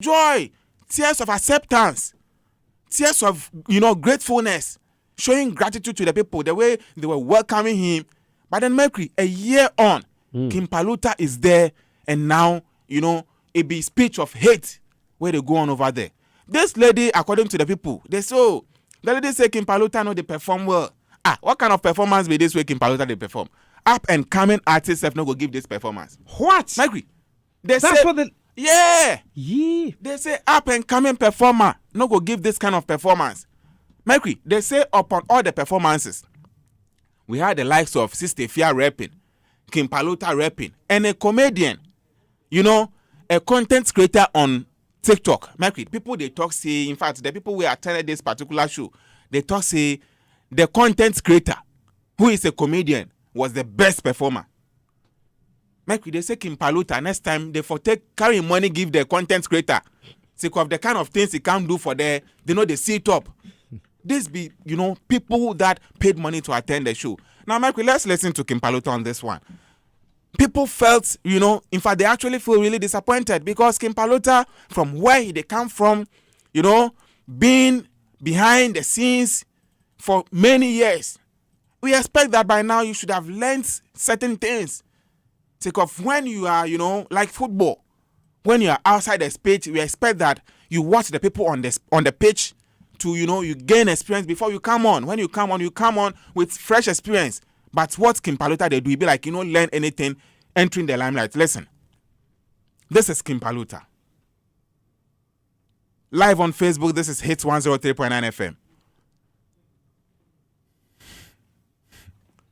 joy, tears of acceptance, tears of, gratefulness, showing gratitude to the people, the way they were welcoming him. But then Merqury, a year on, King Paluta is there, and now, it be speech of hate where they go on over there. This lady, according to the people, they say, the lady say King Paluta they perform well. What kind of performance be this way King Paluta they perform? Up and coming artists have not go give this performance. What? Merqury, That's what the... Yeah. They say up and coming performer no go give this kind of performance. Merqury, they say upon all the performances, we had the likes of Sister Fia rapping, King Paluta rapping, and a comedian, a content creator on TikTok. Merqury, people they talk say, in fact, the people who attended this particular show, they talk say the content creator, who is a comedian, was the best performer. Merqury, they say King Paluta, next time they for take carry money give the content creator. Sick of the kind of things he can't do for they see it up. This be, people that paid money to attend the show. Now, Merqury, let's listen to King Paluta on this one. People felt, in fact, they actually feel really disappointed because King Paluta, from where they come from, being behind the scenes for many years, we expect that by now you should have learned certain things. Take off when you are, like football. When you are outside the pitch, we expect that you watch the people on the pitch to, you gain experience before you come on. When you come on with fresh experience. But what King Paluta they do, it be like, learn anything entering the limelight. Listen. This is King Paluta. Live on Facebook, this is Hitz 103.9 FM.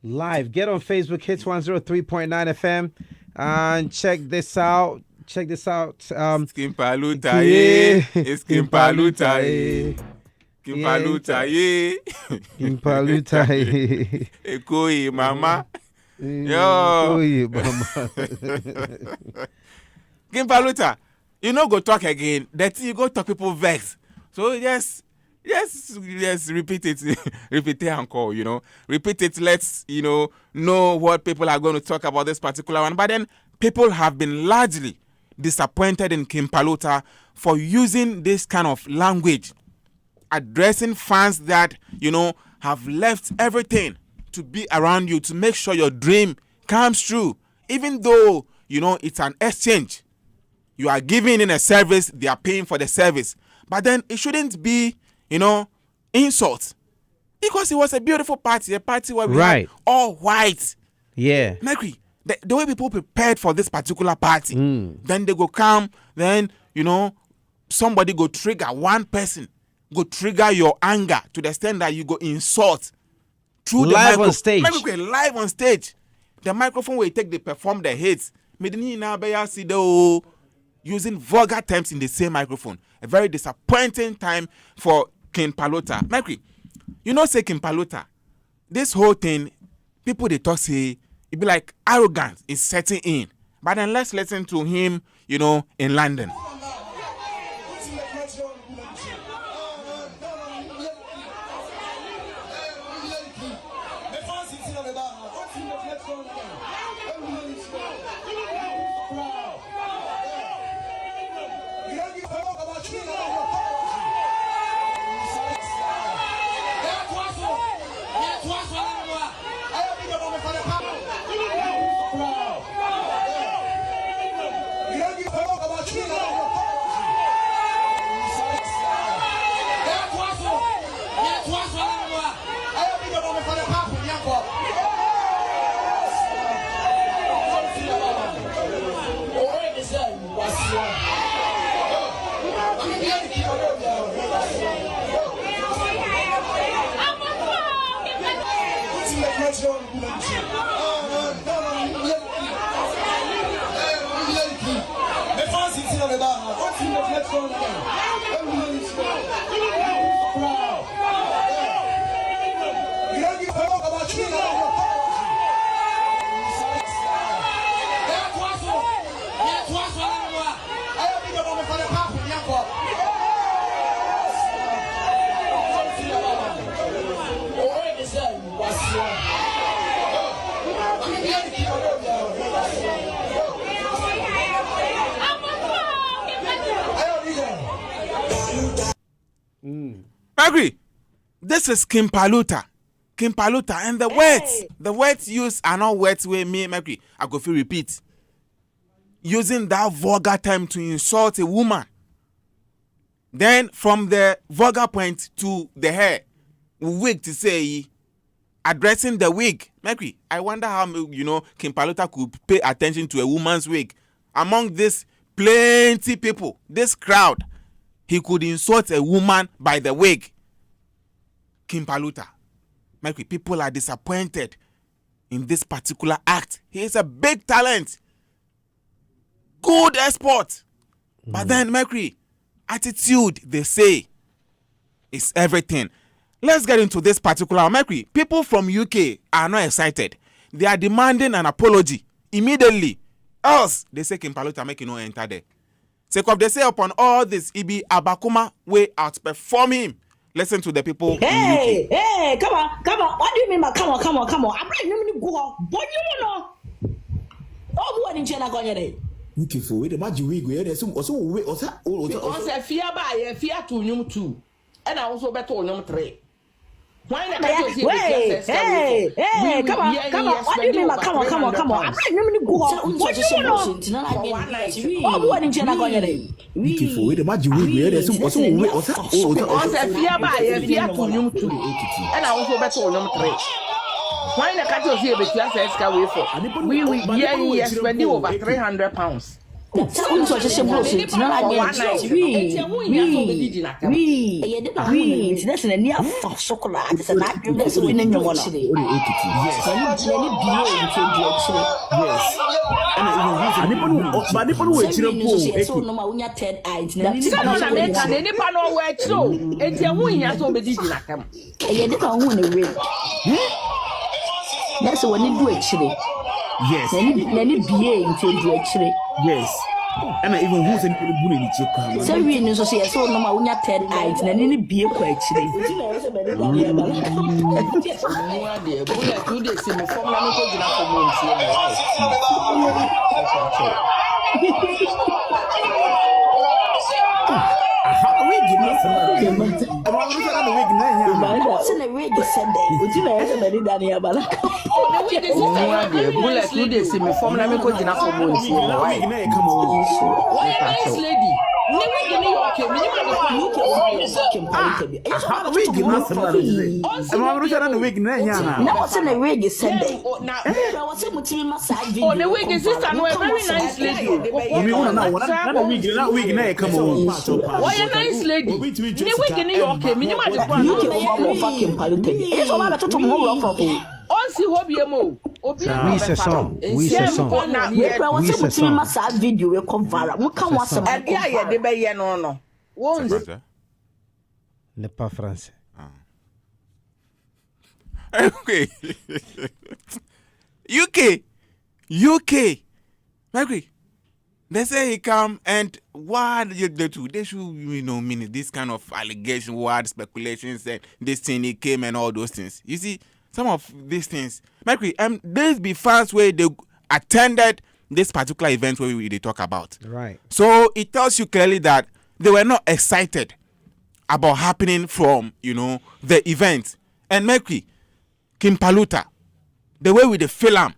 Live. Get on Facebook, Hitz 103.9 FM, and check this out. King Paluta, yeah. It's King Paluta, yeah. King Paluta, yeah. King Paluta, yeah. Quaye, mama. Yo. Quaye, mama. King Paluta, go talk again. That you go talk people vex. So yes, repeat it. Repeat it and call, Repeat it, let's, know what people are going to talk about this particular one. But then people have been largely disappointed in King Paluta for using this kind of language, addressing fans that, have left everything to be around you to make sure your dream comes true. Even though, it's an exchange. You are giving in a service, they are paying for the service. But then it shouldn't be, insult. Because it was a beautiful party, a party where we had all white. Yeah. Merqury, the way people prepared for this particular party, then they go come, then, somebody go trigger one person, go trigger your anger to the extent that you go insult through the microphone. On stage. Live on stage. The microphone where you take, they perform the hits. Using vulgar terms in the same microphone. A very disappointing time for King Paluta. Merqury, say King Paluta, this whole thing, people they talk say, it be like arrogance is setting in. But then let's listen to him, in London. Merqury, this is King Paluta. King Paluta, and the words used are not words where me, Merqury, I go feel repeat. Using that vulgar term to insult a woman. Then from the vulgar point to the hair, wig to say, addressing the wig. Merqury, I wonder how, King Paluta could pay attention to a woman's wig. Among this plenty people, this crowd, he could insult a woman by the wig. King Paluta. Merqury, people are disappointed in this particular act. He is a big talent. Good export. But then, Merqury, attitude, they say, is everything. Let's get into this particular. Merqury, people from UK are not excited. They are demanding an apology immediately. Else, they say King Paluta make you no enter there. Sake of they say upon all this, Ibi Abakuma way outperform him. Listen to the people in UK. Hey, come on. What do you mean by come on? I'm ready to go. What do you know? Oh, what in China going there? Looking for it, the magic wig, where some also wait, also fear by fear to number 2, and I also bet on number 3. Why not? Hey, come on. What do you mean by come on? I'm ready to go. What do you know? Oh, what in China going there? Looking for it, the magic wig, where some also wait, also fear by fear to number 2, and I also bet on number 3. Why not cut your hair with your escaway for? We spend over £300. That's just a bullshit. We that's in a near chocolate. It's a night that's winning your one. That's what you do actually. yes, Let it be into actually. yes. And I even who's in the bully chip. So we know so no ma unya third eyes na ni be kwa actually. What's in the wig Sunday? Would you know somebody down here about? Bullet two days in the form of a good enough for months. Why nice lady? Now what's in the wig Sunday? What's in the massage? Oh, the wig is a very nice lady. Why a nice lady? The wig in New York, We say song. We say song. Video n'est pas français. Okay. UK. Merqury. They say he come and what they do? They should, mean this kind of allegation, word speculations, and this thing he came and all those things. You see, some of these things, Merqury, there's be fans where they attended this particular event where they talk about. Right. So it tells you clearly that they were not excited about happening from, the event. And Merqury, King Paluta, the way with the film,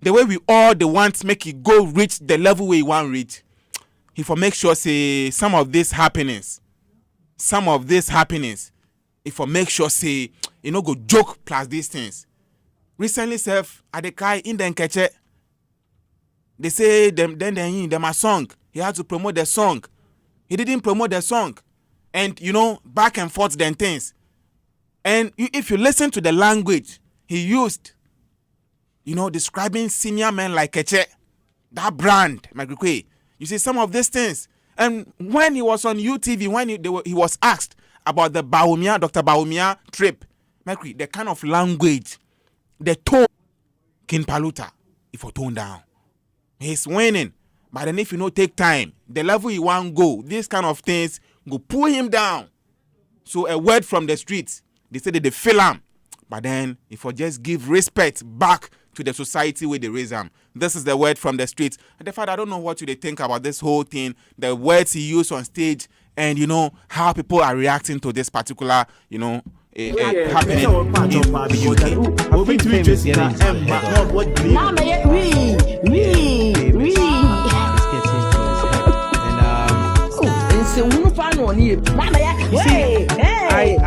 the way we all the want make it go reach the level where you want reach, he for make sure say some of this happiness, if for make sure say go joke plus these things. Recently, self at the Quaye in the Nkeche, they say them a song. He had to promote the song. He didn't promote the song, and back and forth then things. And if you listen to the language he used, describing senior men like Keche, that brand, Merqury. You see some of these things. And when he was on UTV, when he was asked about the Dr. Baumia trip, Merqury, the kind of language, the tone, King Paluta, if you tone down, he's winning. But then if you take time, the level he want go, these kind of things go pull him down. So a word from the streets, they say that they feel him. But then if you just give respect back to the society where they raise him. This is the word from the streets. And the fact I don't know what you they think about this whole thing, the words he used on stage, and how people are reacting to this particular happening in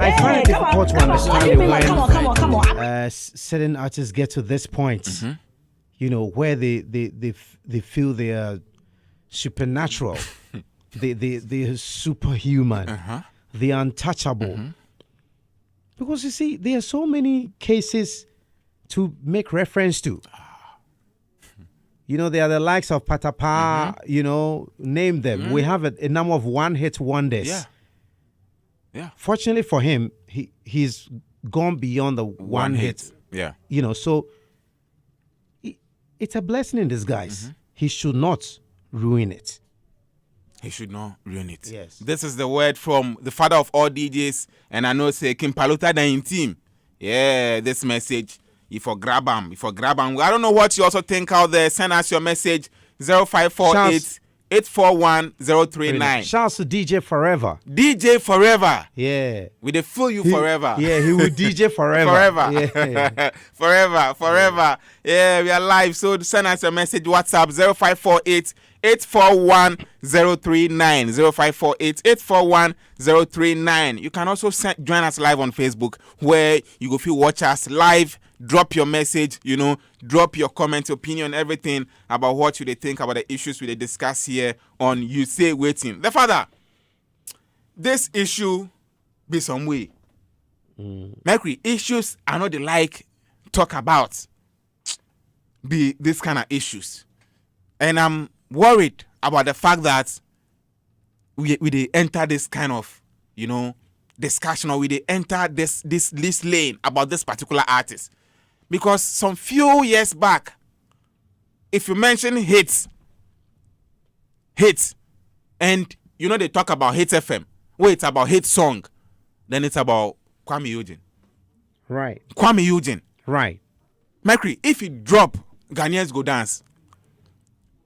I find it difficult to understand when certain artists get to this point, where they feel they are supernatural, they superhuman, the untouchable. Because you see, there are so many cases to make reference to. They are the likes of Patapa, name them. We have a number of one-hit wonders. Yeah. Fortunately for him, he's gone beyond the one hit. Yeah. So it's a blessing in disguise. He should not ruin it. He should not ruin it. Yes. This is the word from the father of all DJs, and I know say King Paluta in team. Yeah, this message. If you grab him. I don't know what you also think out there. Send us your message 0548 841 039. Shouts to DJ Forever. DJ Forever. Yeah. We dey feel you forever. Yeah, he will DJ forever. Forever. Yeah. forever. Yeah, we are live. So send us a message. WhatsApp 0548 841 039. 0548 841 039. You can also join us live on Facebook, where you go feel watch us live. Drop your message, drop your comment, opinion, everything about what you think about the issues we discuss here on You Say Waiting. The father, this issue be some way. Merqury, issues are not the like talk about be this kind of issues. And I'm worried about the fact that we enter this kind of, discussion, or we enter this lane about this particular artist. Because some few years back, if you mention Hitz, and they talk about Hitz FM, where it's about Hitz song, then it's about Kwami Eugene. Right. Kwami Eugene. Right. Merqury, if you drop, Ghanaians go dance.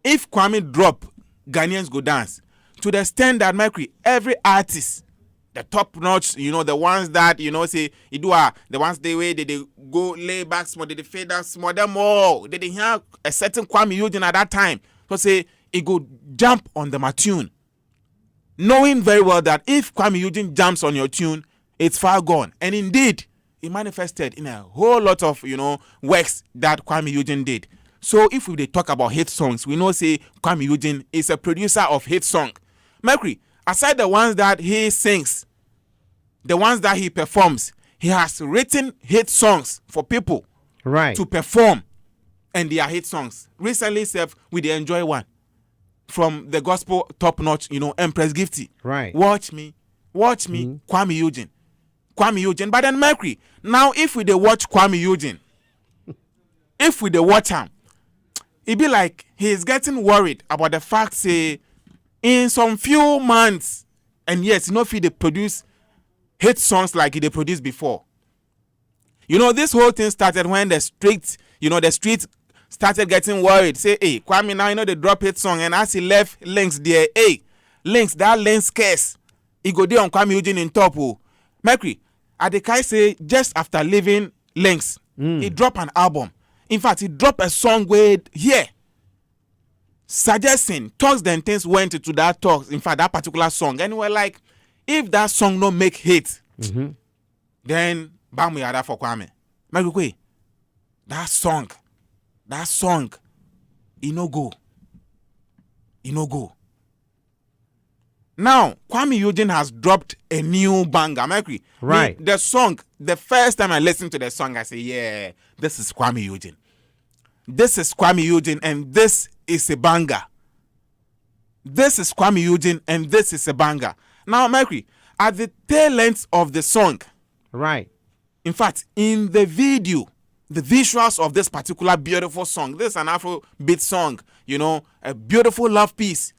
If Kwame drop, Ghanaians go dance. To the extent that Merqury, every artist, the top notch, the ones that, say, the ones they go lay back small, they fade down small, them all. They didn't have a certain Kwami Eugene at that time. So say, it go jump on the tune. Knowing very well that if Kwami Eugene jumps on your tune, it's far gone. And indeed, it manifested in a whole lot of, works that Kwami Eugene did. So if we talk about hit songs, we know, say, Kwami Eugene is a producer of hit song. Merqury, aside the ones that he sings, the ones that he performs, he has written hit songs for people to perform, and they are hit songs. Recently, we enjoy one from the gospel top notch, Empress Gifty. Right. Watch me, Kwami Eugene. But then Merqury, now if we watch Kwami Eugene, if we watch him, it be like he's getting worried about the fact, say, in some few months, and yes, if they produce hit songs like they produced before. This whole thing started when the street started getting worried. Say, hey, Kwame, now they drop hit song, and as he left links there, hey, links, that link scarce. He go there on Kwame Eugene in top. Merqury, Adekai say just after leaving links, he dropped an album. In fact, he dropped a song with suggesting talks and things went into that talk. In fact, that particular song, and we're like, if that song no make hit, then bam, we are that for Kwame. Merqury, that song, it no go. Now, Kwami Eugene has dropped a new banger. Merqury, right? The song, the first time I listened to the song, I say, yeah, this is Kwami Eugene. This is Kwami Eugene, and this is a banger. This is Kwami Eugene, and this is a banger. Now, Merqury, at the tail end of the song, right? In fact, in the video, the visuals of this particular beautiful song, this is an Afrobeat song, a beautiful love piece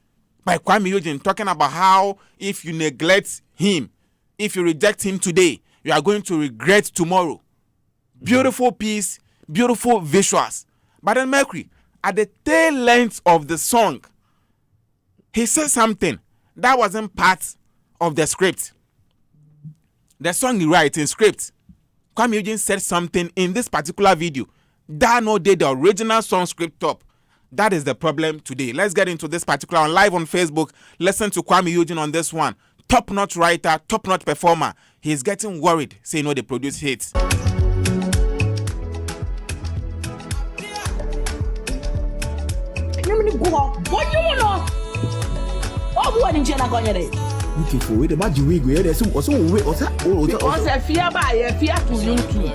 by Kwami Eugene, talking about how if you neglect him, if you reject him today, you are going to regret tomorrow. Beautiful piece, beautiful visuals. But then Merqury, at the tail end of the song, he said something that wasn't part of the script. The song he writes in script. Kwami Eugene said something in this particular video that no did the original song script up. That is the problem today. Let's get into this particular one live on Facebook. Listen to Kwami Eugene on this one. Top-notch writer, top-notch performer. He's getting worried, saying no, they produce hits. Looking for it, the magic wig, where there's some also wait, Because I fear by fear to you too.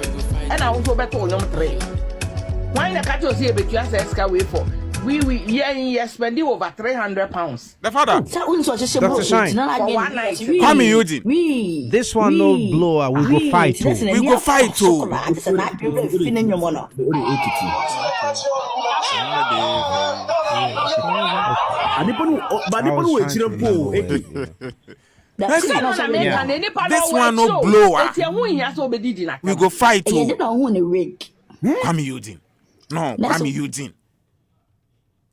And I also bet on number 3. Why the catch us here between us Quaye for? We spending over £300. The father. Dr. Shine. For one night. Kwami Eugene. This one no blower. We go fight too. We go fight too. This one no blower. We go fight too. Kwami Eugene. No, Kwami Eugene.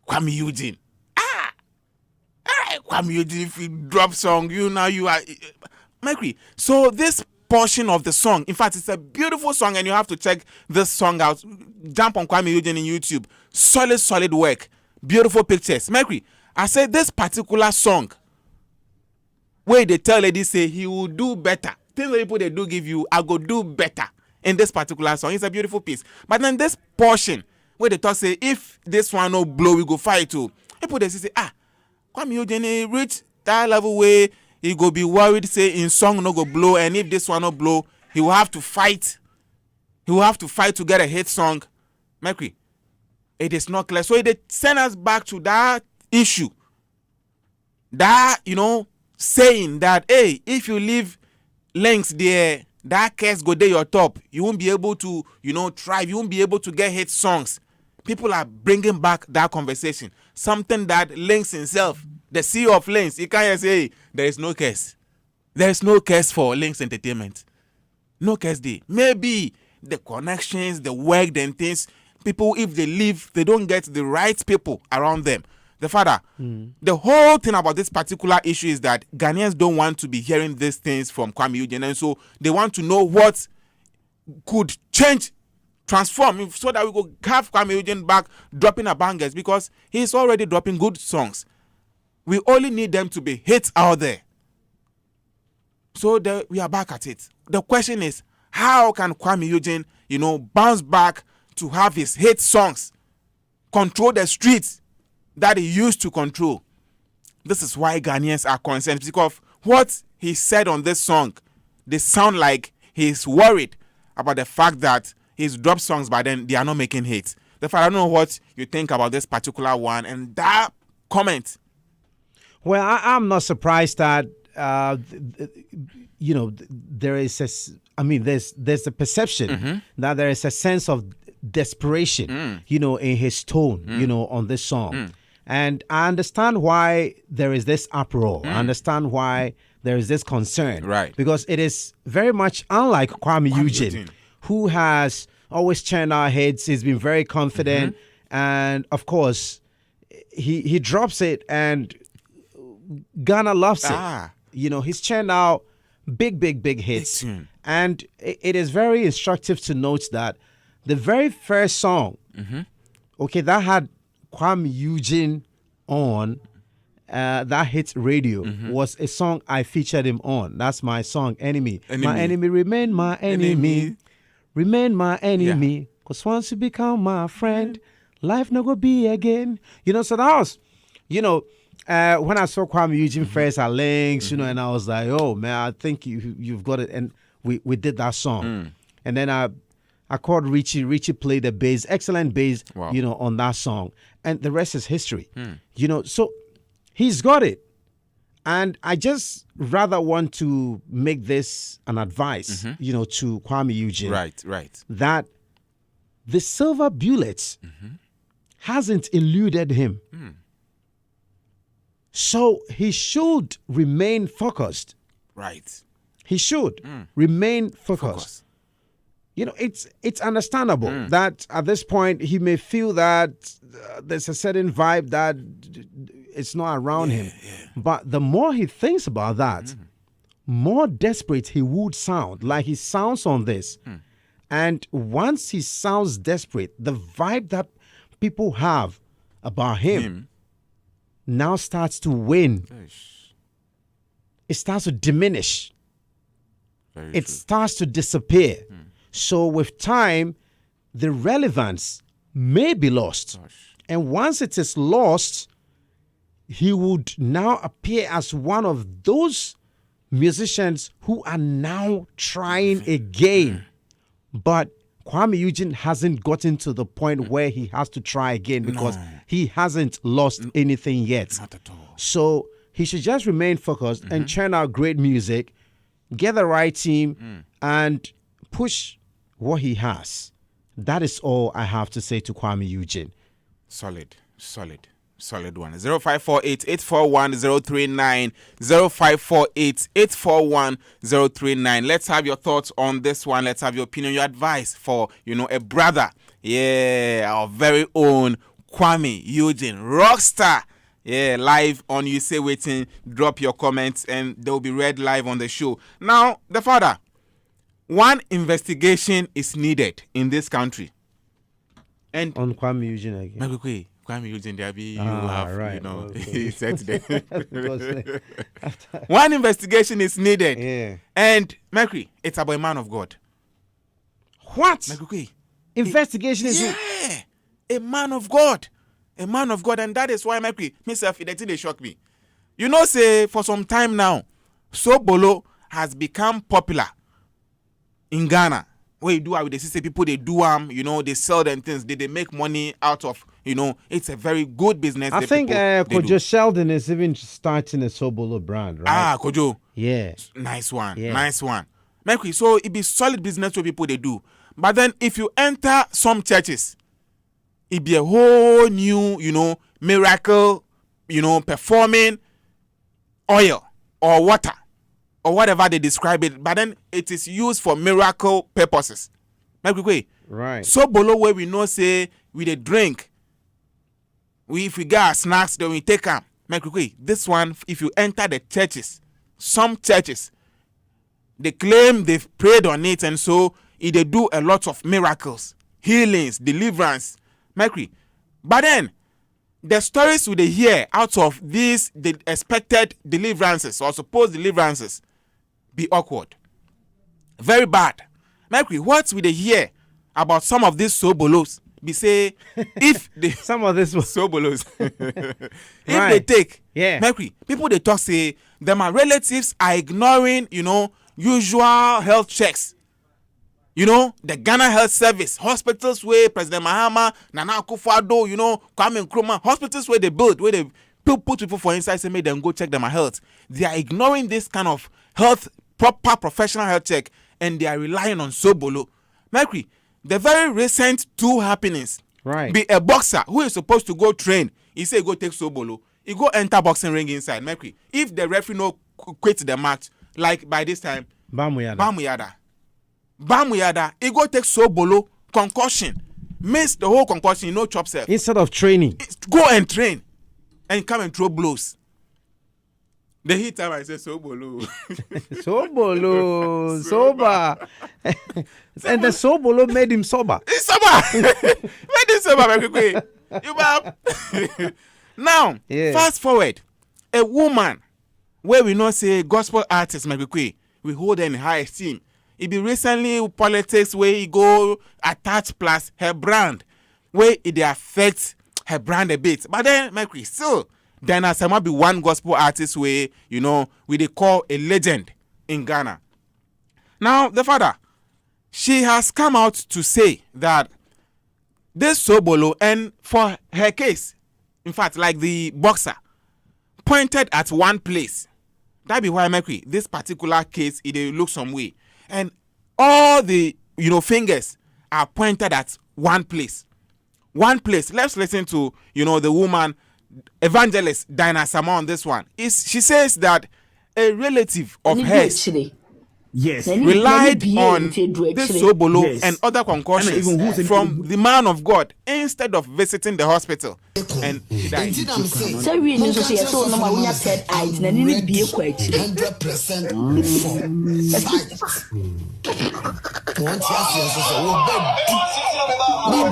Kwami Eugene. Kwami Eugene, if you drop song, you are Merqury. So this portion of the song, in fact, it's a beautiful song, and you have to check this song out. Jump on Kwami Eugene in YouTube. Solid work. Beautiful pictures. Merqury, I said this particular song, where they tell ladies say he will do better. Things that people they do give you, I go do better in this particular song. It's a beautiful piece. But then this portion, where they talk say, if this one no blow, we go fight too. People they say, Kwami Eugene reach that level where he go be worried, say in song no go blow, and if this one no blow, he will have to fight. He will have to fight to get a hit song. Merqury, it is not clear. So they send us back to that issue. That, saying that, hey, if you leave links there, that case go there your top. You won't be able to, thrive. You won't be able to get hit songs. People are bringing back that conversation. Something that Links himself, the CEO of Links, he can't say, hey, there is no case. There is no case for Links Entertainment. No case there. Maybe the connections, the work, and things, people, if they leave, they don't get the right people around them. The father, the whole thing about this particular issue is that Ghanaians don't want to be hearing these things from Kwami Eugene, and so they want to know what could change, transform, so that we could have Kwami Eugene back dropping our bangers, because he's already dropping good songs. We only need them to be hits out there. So we are back at it. The question is, how can Kwami Eugene, bounce back to have his hit songs, control the streets that he used to control? This is why Ghanaians are concerned, because what he said on this song, they sound like he's worried about the fact that he's dropped songs, but then they are not making hits. Therefore, I don't know what you think about this particular one and that comment. Well, I'm not surprised that there is there's a perception that there is a sense of desperation, in his tone, on this song. And I understand why there is this uproar. I understand why there is this concern. Right. Because it is very much unlike Kwami Eugene, who has always churned our heads. He's been very confident. And, of course, he drops it and Ghana loves it. He's churned out big hits. And it is very instructive to note that the very first song, that had Kwami Eugene on, that hit radio, was a song I featured him on. That's my song, Enemy. My enemy remain my enemy. Remain my enemy. Because once you become my friend, life no go be again. So that was, when I saw Kwami Eugene first at Links, and I was like, oh man, I think you've got it. And we did that song. And then I called Richie. Richie played the bass, excellent bass, on that song. And the rest is history. So he's got it. And I just rather want to make this an advice, to Kwami Eugene. Right. That the silver bullet hasn't eluded him. So he should remain focused. Right. He should remain focused. It's understandable that at this point he may feel that there's a certain vibe that it's not around him. But the more he thinks about that, more desperate he would sound, like he sounds on this. And once he sounds desperate, the vibe that people have about him now starts to wane. It starts to diminish. It starts to disappear. So with time, the relevance may be lost. And once it is lost, he would now appear as one of those musicians who are now trying again. But Kwami Eugene hasn't gotten to the point where he has to try again because he hasn't lost anything yet. Not at all. So he should just remain focused and churn out great music, get the right team, and push what he has. That is all I have to say to Kwami Eugene. Solid one. 0548-841-039. 0548-841-039. Let's have your thoughts on this one. Let's have your opinion, your advice for, a brother. Yeah, our very own Kwami Eugene, rockstar. Yeah, live on You Say Waiting. Drop your comments and they'll be read live on the show. Now, the father, one investigation is needed in this country. And on Kwami Eugene again. Kwami Eugene, there be you Ah, have, right. he said today. Because, One investigation is needed. yeah. And Merqury, it's about a man of God. What? Merqury, Investigation is yeah, a man of God. A man of God. And that is why Merqury, myself, it they shock me. Say for some time now, Sobolo has become popular in Ghana. What you do with the system, people they do they sell them things, they make money out of, it's a very good business. I think Kojo Sheldon is even starting a Sobolo brand, right? Kojo. Yeah. Nice one. Yeah. Nice one. Merqury, so it be solid business what people they do. But then if you enter some churches, it be a whole new, miracle, performing oil or water or whatever they describe it. But then it is used for miracle purposes. Merqury, Right. so below where we know say we dey drink. If we get our snacks, then we take them. Merqury, this one, if you enter the churches, some churches, they claim they've prayed on it, and so they do a lot of miracles, healings, deliverance. Merqury. But then the stories we dey hear out of these the expected deliverances or supposed deliverances be awkward. Very bad. Merqury, what we dey hear about some of these sobolos be say if they Some of this was sobolos if Right. they take Yeah. Merqury, people they talk say them my relatives are ignoring usual health checks. The Ghana Health Service, hospitals where President Mahama, Nana Akufo-Addo, Kwame Nkrumah, hospitals where they build, where they put people for inside, say make them go check them health. They are ignoring this kind of health, proper professional health check, and they are relying on Sobolo. Merqury, the very recent two happenings, Right. be a boxer who is supposed to go train. He say go take Sobolo. He go enter boxing ring inside. Merqury, if the referee no quit the match, like by this time, Bamuyada, he go take Sobolo, concussion, miss the whole concussion, chop self. instead of training. Go and train and come and throw blows. The hit time I say Sobolo. Sobolo, sober. And the Sobolo made him sober. It's sober. Made him sober very quick. You bab. Now, Yeah. fast forward. A woman where we know say gospel artists quick, we hold her in high esteem. It be recently politics where he go attach plus her brand, where it affects her brand a bit. But then Merqury still then as might be one gospel artist where we they call a legend in Ghana. Now the father, she has come out to say that this Sobolo, and for her case, in fact, like the boxer, pointed at one place. That be why Merqury, this particular case, it look some way. And all the fingers are pointed at one place. One place. Let's listen to the woman evangelist Dinah Sama on this one. She says that a relative of hers Yes. relied on this sobolo Yes. and other concoctions And even from the man of God instead of visiting the hospital, and he died. So we need to see so no ma unya third eyes na ni bie kwa akyire 100% for fight. Want to ask you so we bed. We do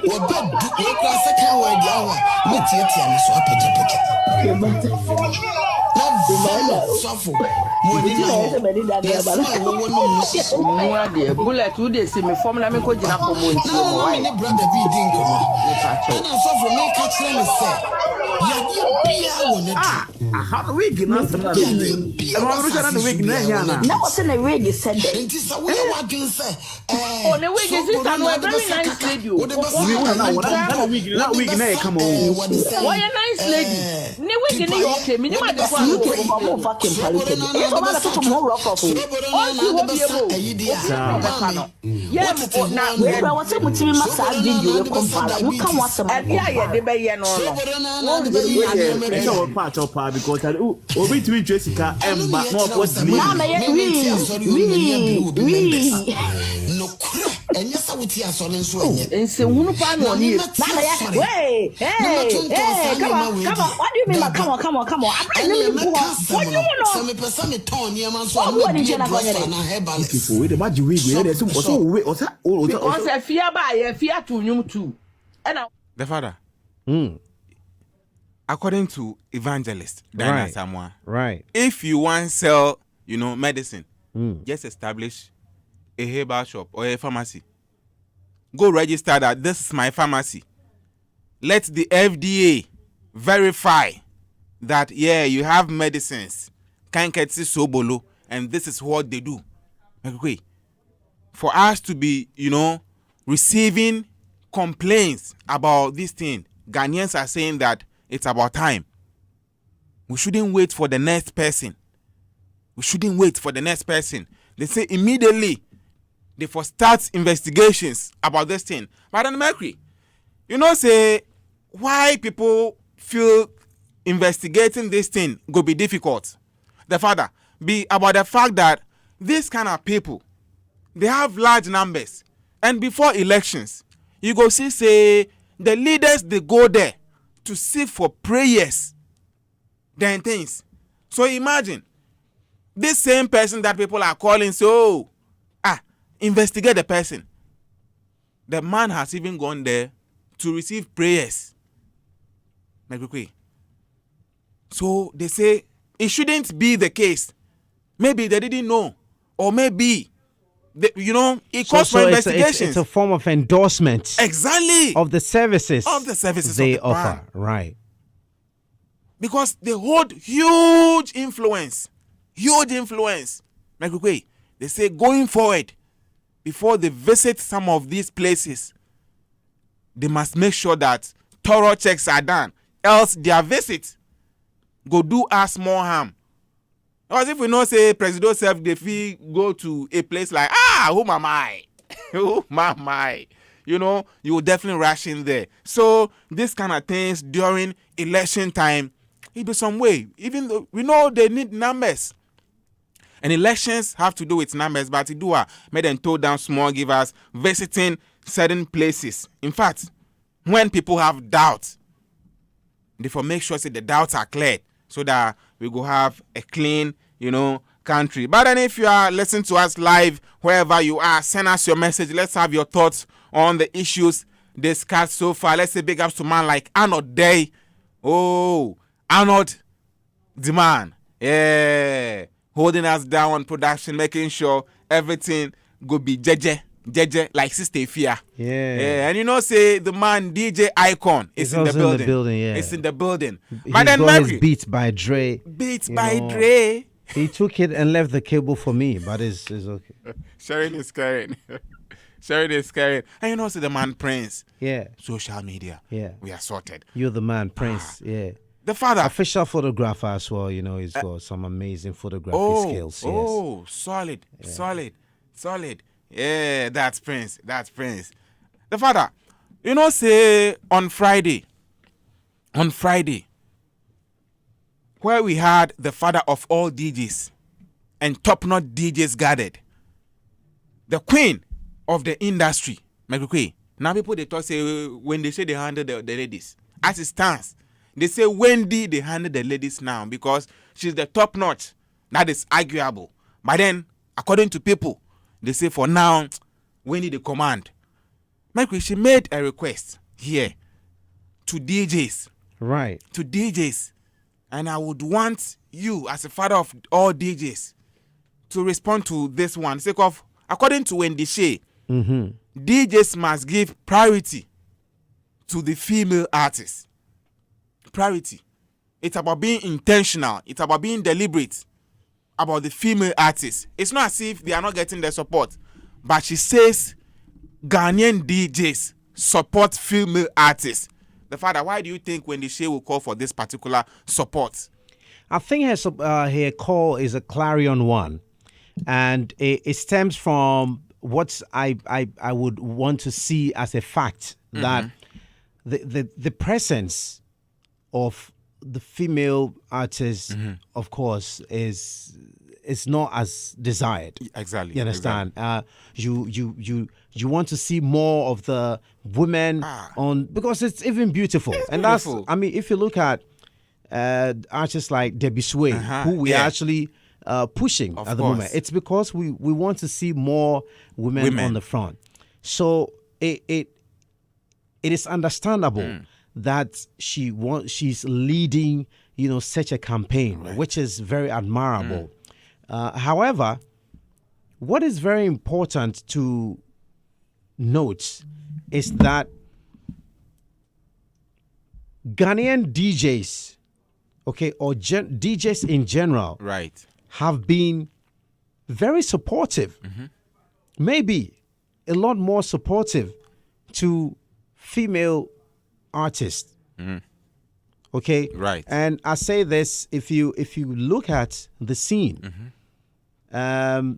we bed. We cross second word yawa. Me tie me so apete. Bullet, who they see me formula me ko jina for months. How do we get us? na what's in the wig is said that Oh, the wig is this and we're very nice lady. That week now come on. Why a nice lady? Ne wig in the okay, me ma the one. fucking Paluta. It's a lot of people more rough off. All you will be able. Yeah, now We were saying with me massage video compare. We can watch some. yeah, they be no. It's our part of power because we between Jessica and more was Mama, we. And yes, I would hear so and so. And so, who pan on you? Hey, come on. What do you mean by come on? I don't know what you know. Because I fear by a fear to you too. And The father, according to evangelist Daniel Samoa, Right. if you want to sell, medicine, just establish a herbal shop or a pharmacy. Go register that this is my pharmacy. Let the FDA verify that, you have medicines, kanketsi sobolo, and this is what they do. Okay. For us to be, receiving complaints about this thing, Ghanaians are saying that it's about time. We shouldn't wait for the next person. They say immediately they for start investigations about this thing. But on Merqury, say why people feel investigating this thing go be difficult. The father be about the fact that these kind of people, they have large numbers, and before elections, you go see say the leaders they go there to seek for prayers, then things. So imagine this same person that people are calling, so investigate the person. The man has even gone there to receive prayers. So they say it shouldn't be the case. Maybe they didn't know, or maybe it calls for investigations. It's a form of endorsement. Exactly. Of the services. They of the offer. brand. Right. Because they hold huge influence. They say going forward, before they visit some of these places, they must make sure that thorough checks are done. Else their visit go do us more harm. Because if we know say President self they go to a place like who am I? You will definitely rush in there. So this kind of things during election time, it be some way. Even though we know they need numbers. And elections have to do with numbers, but it do made them toe down small givers visiting certain places. In fact, when people have doubts, they for make sure the doubts are cleared so that we go have a clean, country. But then if you are listening to us live, wherever you are, send us your message. Let's have your thoughts on the issues discussed so far. Let's say big ups to man like Arnold Day. Oh, Arnold, the man. Yeah. Holding us down on production, making sure everything go be jeje like Sister Fia. Yeah. And say the man DJ Icon is in the building. Yeah. It's in the building. He's got his Beats by Dre. Dre. He took it and left the cable for me, but it's okay. Sharing is caring. And say the man Prince. Yeah. Social media. Yeah. We are sorted. You're the man, Prince. Yeah. The father. Official photographer as well, he's got some amazing photography skills. Yes. Oh, solid. Yeah, that's Prince. The father, say on Friday, where we had the father of all DJs, and top-notch DJs gathered. The queen of the industry, Merqury. Now people they talk say when they say they handle the ladies. As it stands, they say Wendy they handle the ladies now because she's the top-notch. That is arguable. But then, according to people, they say for now, Wendy the command. Merqury, she made a request here to DJs. Right. To DJs. And I would want you, as a father of all DJs, to respond to this one. Sake of, according to Wendy Shea, DJs must give priority to the female artists. Priority. It's about being intentional. It's about being deliberate about the female artists. It's not as if they are not getting their support. But she says Ghanaian DJs support female artists. The father, why do you think Wendy Shea will call for this particular support? I think her call is a clarion one. And it stems from what I would want to see as a fact that the presence of the female artist, of course, is not as desired. Exactly. You understand? Exactly. You want to see more of the women on, because it's even beautiful. And beautiful. That's, I mean, if you look at artists like Debbie Sway, who we are actually pushing at the moment, it's because we want to see more women on the front. So it is understandable that she's leading, such a campaign, which is very admirable. However, what is very important to note is that Ghanaian DJs, or DJs in general, have been very supportive, maybe a lot more supportive to female artists. Okay, right. And I say this: if you look at the scene,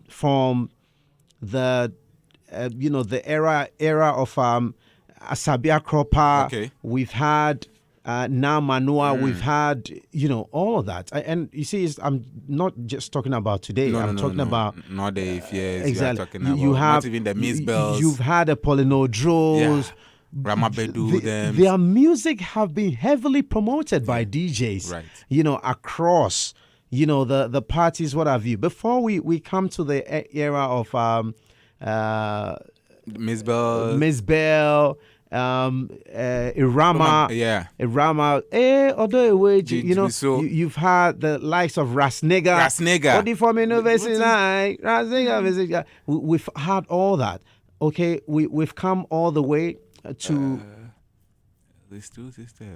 from the the era of Asabia Kropa, we've had now Manua, we've had all of that, and you see, I'm not just talking about today. I'm talking about not the years. Exactly. You have not even the Miss Bells. You've had the Polinodros. Ramabedu, their music have been heavily promoted by DJs, across, the parties, what have you. Before we come to the era of Miss Bell, Irama, you've had the likes of Rasnega. We've had all that. Okay, we've come all the way to these two sisters.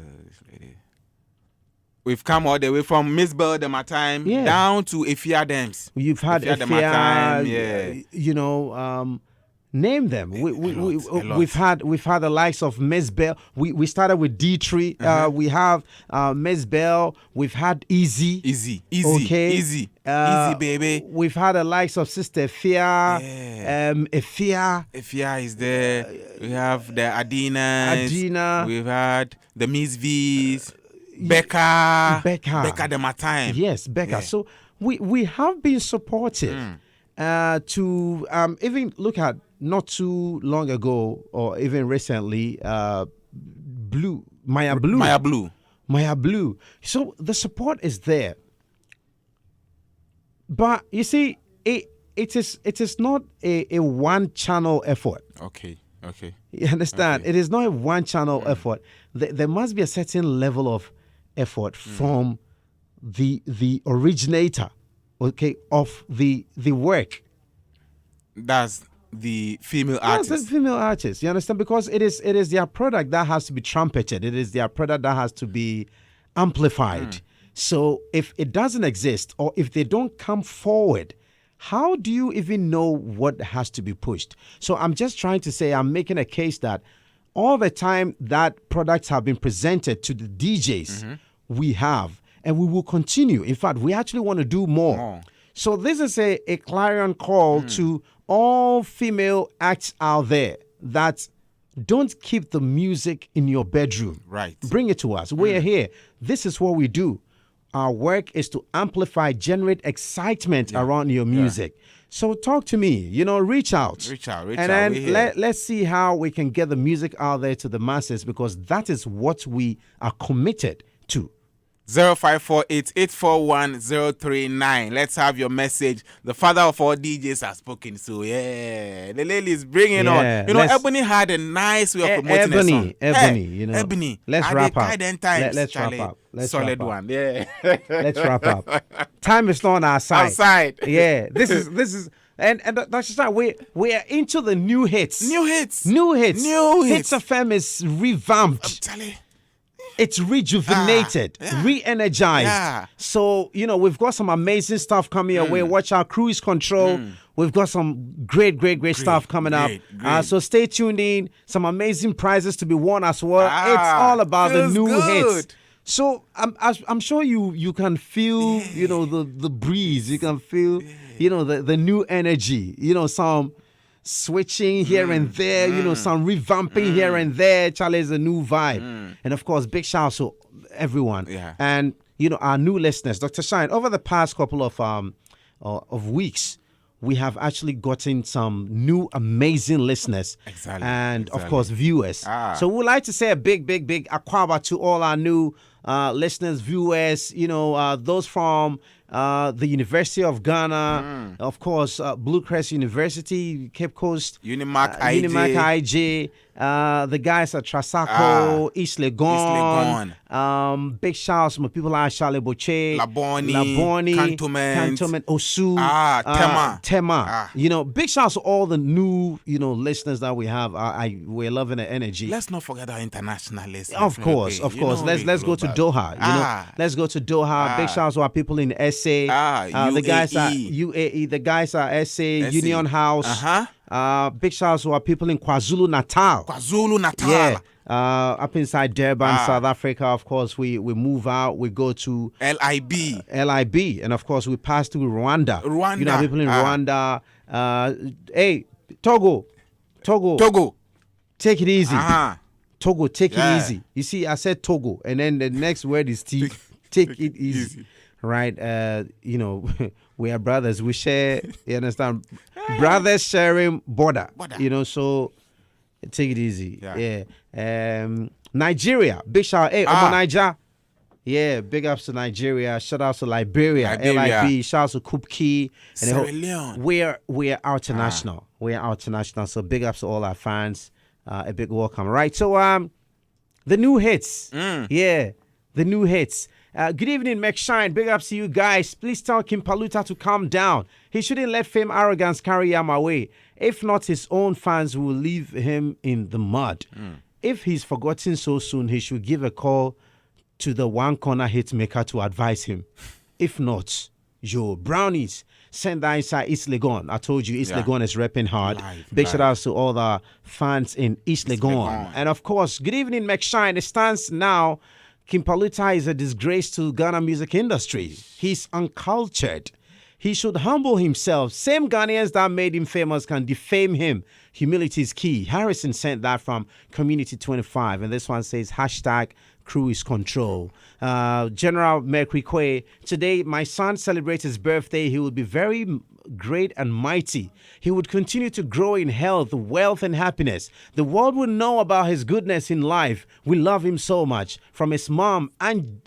We've come all the way from Miss Bell the Matime down to Efia Dems. You've had Efia the Matime, name them. We've had the likes of Miss Bell. We started with D3. We have Miss Bell. We've had Easy. Okay. Easy, baby. We've had the likes of Sister Efia. Efia is there. We have the Adina. We've had the Miss V's. Becca the Matime. Yes, Becca. Yeah. So we have been supportive to even look at not too long ago or even recently Maya Blue. So the support is there. But you see, it is not a one channel effort. Okay. You understand? Okay. It is not a one channel effort. There must be a certain level of effort from the originator, of the work. That's the female artist. That's the female artist. You understand? Because it is their product that has to be trumpeted. It is their product that has to be amplified. So if it doesn't exist, or if they don't come forward, how do you even know what has to be pushed? So I'm just trying to say, I'm making a case that all the time that products have been presented to the DJs, we have, and we will continue. In fact, we actually want to do more. So this is a clarion call to all female acts out there that don't keep the music in your bedroom. Right. Bring it to us. We're here. This is what we do. Our work is to amplify, generate excitement around your music. So talk to me, reach out. Reach out. And then let's see how we can get the music out there to the masses, because that is what we are committed to. 0548-841-039. Let's have your message. The father of all DJs has spoken. So, the lady is bringing on. Ebony had a nice way of promoting the song. Ebony. Let's wrap up. Let's wrap up. Solid one. Yeah. Let's wrap up. Time is not on our side. Yeah. This is. And that's just we are into the new hits. New hits. Hitz FM is revamped. I'm telling you. It's rejuvenated, re-energized. Yeah. So, we've got some amazing stuff coming your way. Watch our cruise control. We've got some great stuff coming up. So stay tuned in. Some amazing prizes to be won as well. It's all about the new hits. So I'm sure you can feel, the breeze. You can feel, the new energy. Some switching here and there, some revamping here and there. Charlie is a new vibe. And of course, big shout out to everyone. Yeah. And, our new listeners. Dr. Shine, over the past couple of weeks, we have actually gotten some new amazing listeners. Exactly. And of course, viewers. So we'd like to say a big Acquah to all our new listeners, viewers, those from the University of Ghana, of course, Blue Crest University, Cape Coast, Unimac IJ, the guys at Trasacco, East Legon. Big shouts to my people like Charlie Boche, Laboni, Cantonment, Osu, Tema. Big shouts to all the new, listeners that we have. We're loving the energy. Let's not forget our international listeners. Of course. Let's go to Doha. Let's go to Doha. Big shouts to our people in SA. The guys are UAE. The guys are SA. Union House. Big shouts to our people in KwaZulu Natal. Yeah. Up inside Durban, South Africa. Of course, we move out. We go to LIB, and of course we pass through Rwanda. People in Rwanda. Hey, Togo. Take it easy. Togo, take it easy. You see, I said Togo, and then the next word is T. Take it easy. Right? We are brothers. We share. You understand? Brothers sharing border. So take it easy. Yeah. Nigeria. Big shout. Hey, Niger. Yeah, big ups to Nigeria. Shout out to Liberia. LIB. Shout out to Kupki. Sierra Leone. We're international. We're international. So big ups to all our fans. A big welcome. Right. So the new hits. Yeah, the new hits. Good evening, McShine. Big ups to you guys. Please tell King Paluta to calm down. He shouldn't let fame arrogance carry him away. If not, his own fans will leave him in the mud. If he's forgotten so soon, he should give a call to the one corner hit maker to advise him. If not, yo, brownies, send that inside East Legon. I told you East Legon is repping hard. Big shout out to all the fans in East Legon. And of course, good evening, McShine. It stands now. King Paluta is a disgrace to Ghana music industry. He's uncultured. He should humble himself. Same Ghanaians that made him famous can defame him. Humility is key. Harrison sent that from Community 25. And this one says, #cruise control. General Merqury Quaye, today my son celebrates his birthday. He will be very great and mighty. He would continue to grow in health, wealth, and happiness. The world will know about his goodness in life. We love him so much. From his mom,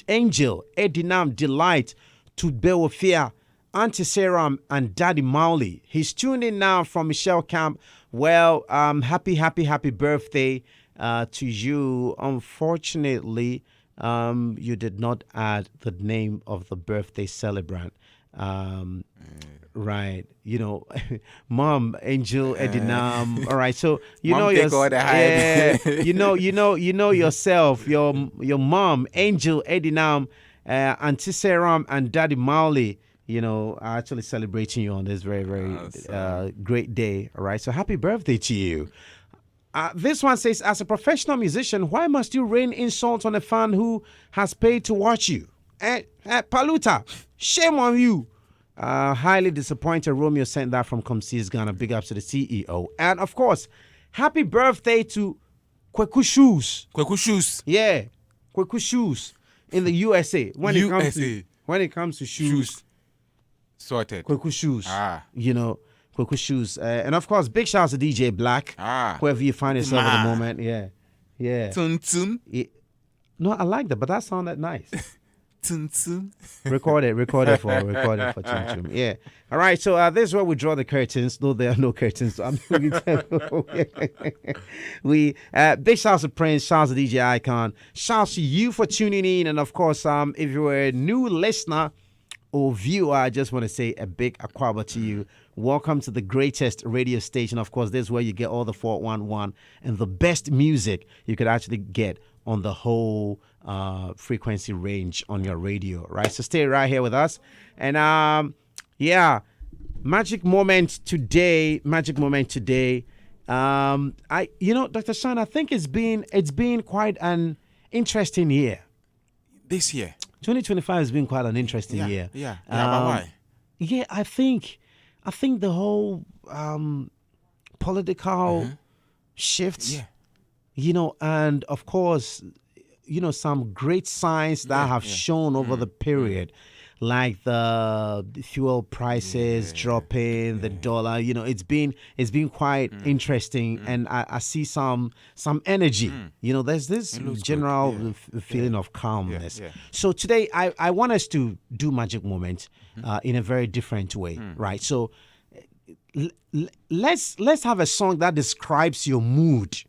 Angel, Edinam Delight, to Bewofia, Auntie Sarah, and Daddy Mowley. He's tuned in now from Michelle Camp. Well, happy birthday to you. Unfortunately, you did not add the name of the birthday celebrant. Right, Mom, Angel, Edinam. All right, so you know yourself. Your mom, Angel, Edinam, Auntie Sarah, and Daddy Mowley. Are actually celebrating you on this very, very great day. All right, so happy birthday to you. This one says, as a professional musician, why must you rain insult on a fan who has paid to watch you? Paluta, shame on you. Highly disappointed. Romeo sent that from Comsees Ghana. Big ups to the CEO. And of course, happy birthday to Kweku Shoes. Kweku Shoes. Yeah, Kweku Shoes in the USA. When it comes to when it comes to shoes, sorted. Kweku shoes. Ah. You know, Kweku shoes. And of course, big shout out to DJ Black. Ah. Wherever you find yourself at the moment. Yeah. Yeah. Tun tun. No, I like that, but that sounded nice. Tun tun. record it for Chum Chum. Yeah. All right. So this is where we draw the curtains. Though there are no curtains. So we big shouts to Prince, shouts to DJ Icon, shouts to you for tuning in, and of course, if you're a new listener or viewer, I just want to say a big Acquah to you. Welcome to the greatest radio station. Of course, this is where you get all the 411 and the best music you could actually get on the whole frequency range on your radio, right? So stay right here with us. And magic moment today. Dr. Shan, I think it's been quite an interesting year. This year, 2025 has been quite an interesting year. Yeah. But why? Yeah, I think the whole political shifts. Yeah. And of course, some great signs that have shown over the period, like the fuel prices dropping, the dollar. It's been quite interesting, and I see some energy. There's this general feeling of calmness. Yeah. So today, I want us to do Magic Moment in a very different way, right? So let's have a song that describes your mood